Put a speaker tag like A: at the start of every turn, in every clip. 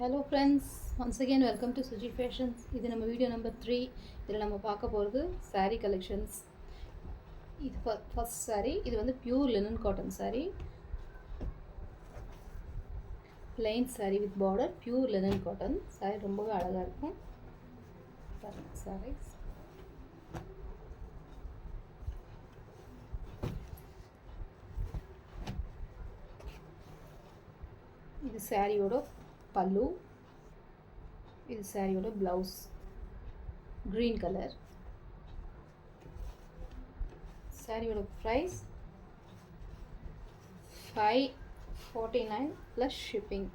A: Hello friends, once again welcome to Suji fashions. இது நம்ம video number 3. இதில் நம்ம பார்க்க போகிறது saree கலெக்ஷன்ஸ். இது ஃபர்ஸ்ட் saree. இது வந்து pure linen cotton saree, plain saree with border, pure linen cotton saree. ரொம்பவே அழகாக இருக்கும். பாருங்கள் sarees. இது சாரியோட பல்லு, இது சாரியோட ப்ளவுஸ், க்ரீன் கலர். சாரியோட price 549 plus shipping,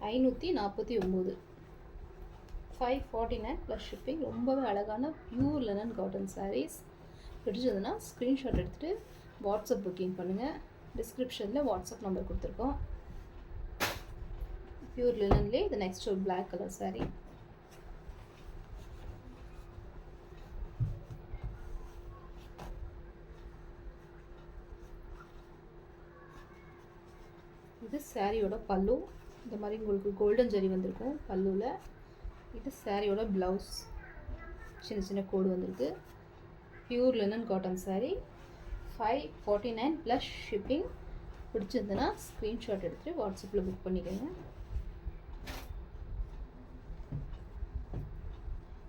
A: 549. 549 plus shipping. ரொம்பவே அழகான பியூர் லினன் காட்டன் சாரீஸ். பிடிச்சதுன்னா ஸ்க்ரீன்ஷாட் எடுத்துகிட்டு வாட்ஸ்அப் புக்கிங் பண்ணுங்கள். டிஸ்கிரிப்ஷனில் வாட்ஸ்அப் நம்பர் கொடுத்துருக்கோம். பியூர் லினன்லேயே இது நெக்ஸ்ட் ஒரு பிளாக் கலர் saree. இது சாரியோட பல்லு. இந்த மாதிரி உங்களுக்கு கோல்டன் ஜரி வந்திருக்கும் பல்லுவில். இது சாரியோட ப்ளவுஸ், சின்ன சின்ன கோடு வந்திருக்கு. Pure linen cotton saree, 549 plus shipping. பிடிச்சிருந்துன்னா ஸ்க்ரீன்ஷாட் எடுத்துகிட்டு வாட்ஸ்அப்பில் புக் பண்ணிக்கோங்க.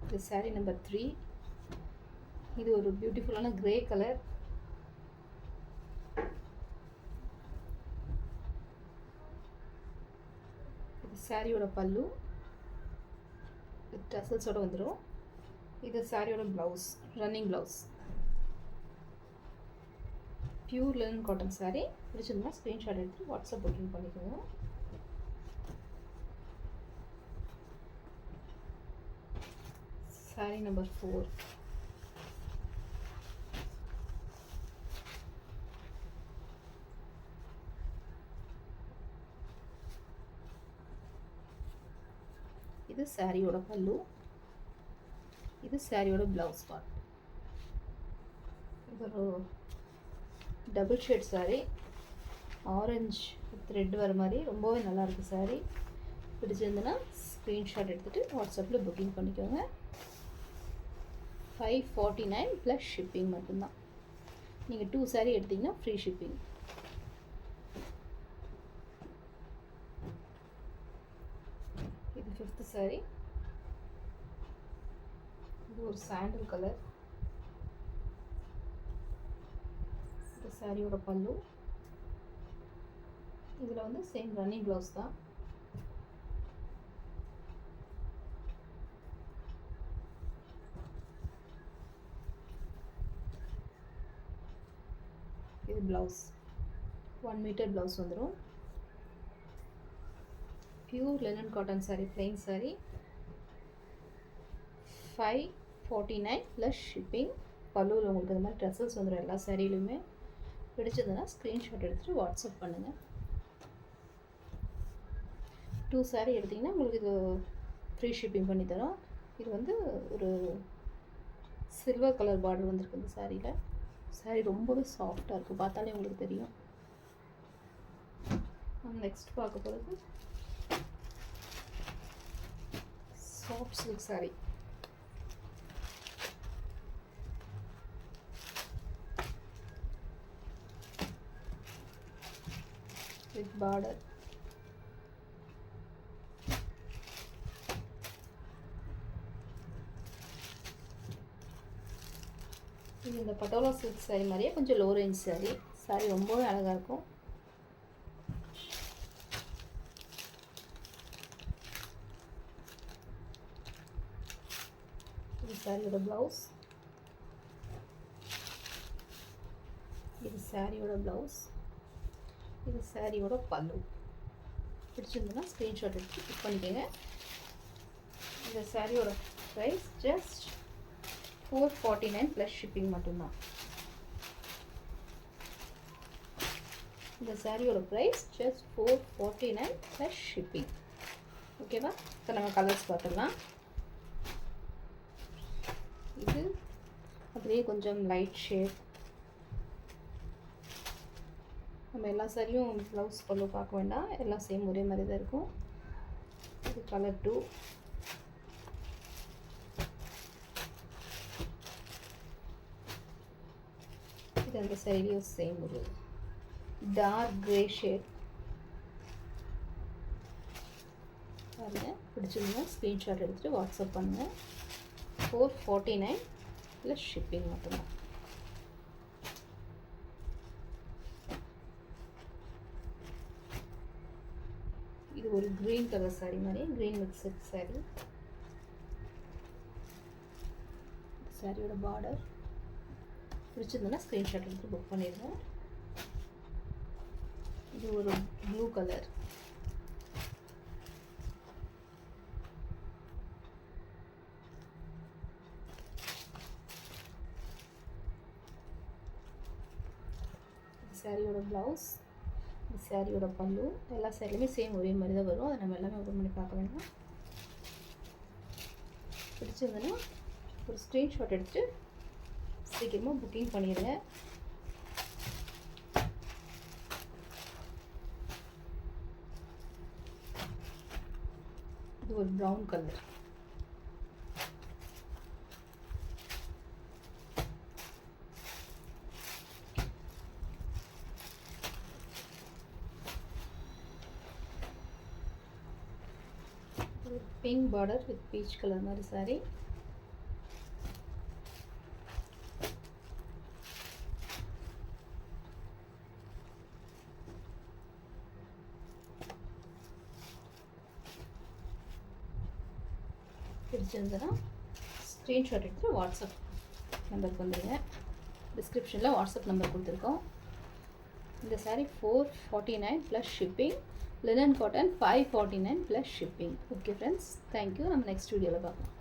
A: இது saree நம்பர் 3. இது ஒரு பியூட்டிஃபுல்லான கிரே கலர். இது சாரியோட பல்லு, டசல்ஸோட வந்துடும். இது சாரியோட blouse, running blouse. Pure linen cotton saree. பிடிச்சிருந்தா ஸ்க்ரீன்ஷாட் எடுத்து வாட்ஸ்அப் புக்கிங் பண்ணிக்கோங்க. saree number 4. இது சாரியோட பல்லு, இது சாரியோட ப்ளவுஸ் பார்ட். இது ஒரு double shade saree, orange thread வர மாதிரி ரொம்பவே நல்லாயிருக்கு saree. பிடிச்சிருந்துன்னா ஸ்க்ரீன்ஷாட் எடுத்துகிட்டு வாட்ஸ்அப்பில் புக்கிங் பண்ணிக்கோங்க. 549 ப்ளஸ் ஷிப்பிங் மட்டும்தான். நீங்கள் 2 saree எடுத்திங்கன்னா ஃப்ரீ ஷிப்பிங். இது 5th saree. இது ஒரு சாண்டல் கலர். இது சாரியோட பல்லு. இதில் வந்து சேம் ரன்னிங் ப்ளவுஸ் தான். இது ப்ளவுஸ், 1 மீட்டர் ப்ளவுஸ் வந்துடும். Pure linen cotton saree, plain saree, 549 plus shipping. பல்லுவில் உங்களுக்கு இந்த மாதிரி ட்ரெஸ்ஸஸ் வந்துடும் எல்லா சாரிலையுமே. பிடிச்சதுன்னா ஸ்க்ரீன்ஷாட் எடுத்துகிட்டு வாட்ஸ்அப் பண்ணுங்கள். 2 saree எடுத்திங்கன்னா உங்களுக்கு இது ஃப்ரீ ஷிப்பிங் பண்ணி தரோம். இது வந்து ஒரு சில்வர் கலர் பார்டர் வந்திருக்கு இந்த சாரியில். சாரி ரொம்பவே சாஃப்டாக இருக்குது, பார்த்தாலே உங்களுக்கு தெரியும். நெக்ஸ்ட் பார்க்க போகிறது soft silk saree. With border. இது இந்த பட்டோலா சில்க் saree மாதிரியே கொஞ்சம் லோ ரேஞ்ச் saree. saree ரொம்பவே அழகாக இருக்கும். இது சாரியோட ப்ளவுஸ், இது சாரியோட ப்ளவுஸ், இது சாரியோட பல்லு. பிடிச்சிருந்ததுன்னா ஸ்க்ரீன்ஷாட் எடுத்து புக் பண்ணிக்கோங்க. இந்த சாரியோட ப்ரைஸ் ஜஸ்ட் 449 ப்ளஸ் ஷிப்பிங் மட்டும்தான். இந்த சாரியோட ப்ரைஸ் ஜஸ்ட் 449 ப்ளஸ் ஷிப்பிங். ஓகேவா? இப்போ நம்ம கலர்ஸ் பார்த்துடலாம். இது அப்படியே கொஞ்சம் லைட் ஷேட், நம்ம எல்லா சாரியும் ப்ளவுஸ் பல்லு பார்க்க வேண்டாம், எல்லாம் சேம் ஒரே மாதிரி தான் இருக்கும். இது கலர் 2. இது அந்த சாரியும் சேம் ஒரு டார்க் கிரே ஷேட். பாருங்கள், பிடிச்சிருந்தா ஸ்க்ரீன்ஷாட் எடுத்துகிட்டு வாட்ஸ்அப் பண்ணுங்கள். 449 ப்ளஸ் ஷிப்பிங் மட்டும்தான். இது ஒரு க்ரீன் கலர் சாரீ மாதிரி, க்ரீன் மிக்சட் சாரீ. சாரியோட பார்டர் பிடிச்சிருந்ததுன்னா ஸ்க்ரீன்ஷாட் எடுத்து புக் பண்ணிடுங்க. இது ஒரு ப்ளூ கலர். சாரியோட ப்ளவுஸ், சாரியோட பல்லு, எல்லா சாரிலையுமே சேம் ஒரே மாதிரி தான் வரும். அதை நம்ம எல்லாமே ஓப்பன் பண்ணி பார்க்க வேண்டாம். பிடிச்சிருந்ததுன்னா ஒரு ஸ்க்ரீன்ஷாட் எடுத்துகிட்டு சீக்கிரமாக புக்கிங் பண்ணிடுங்க. இது ஒரு brown colour. Pink border with peach colour மாதிரி சாரி. பிடிச்சிருந்ததுன்னா ஸ்க்ரீன்ஷாட் எடுத்து வாட்ஸ்அப் நம்பருக்கு வந்துடுங்க. டிஸ்கிரிப்ஷனில் வாட்ஸ்அப் நம்பர் கொடுத்துருக்கோம். இந்த sari 449 plus shipping. Linen cotton 549 plus shipping. Okay friends, thank you. நம்ம நெக்ஸ்ட் வீடியோவில் பார்க்கலாம்.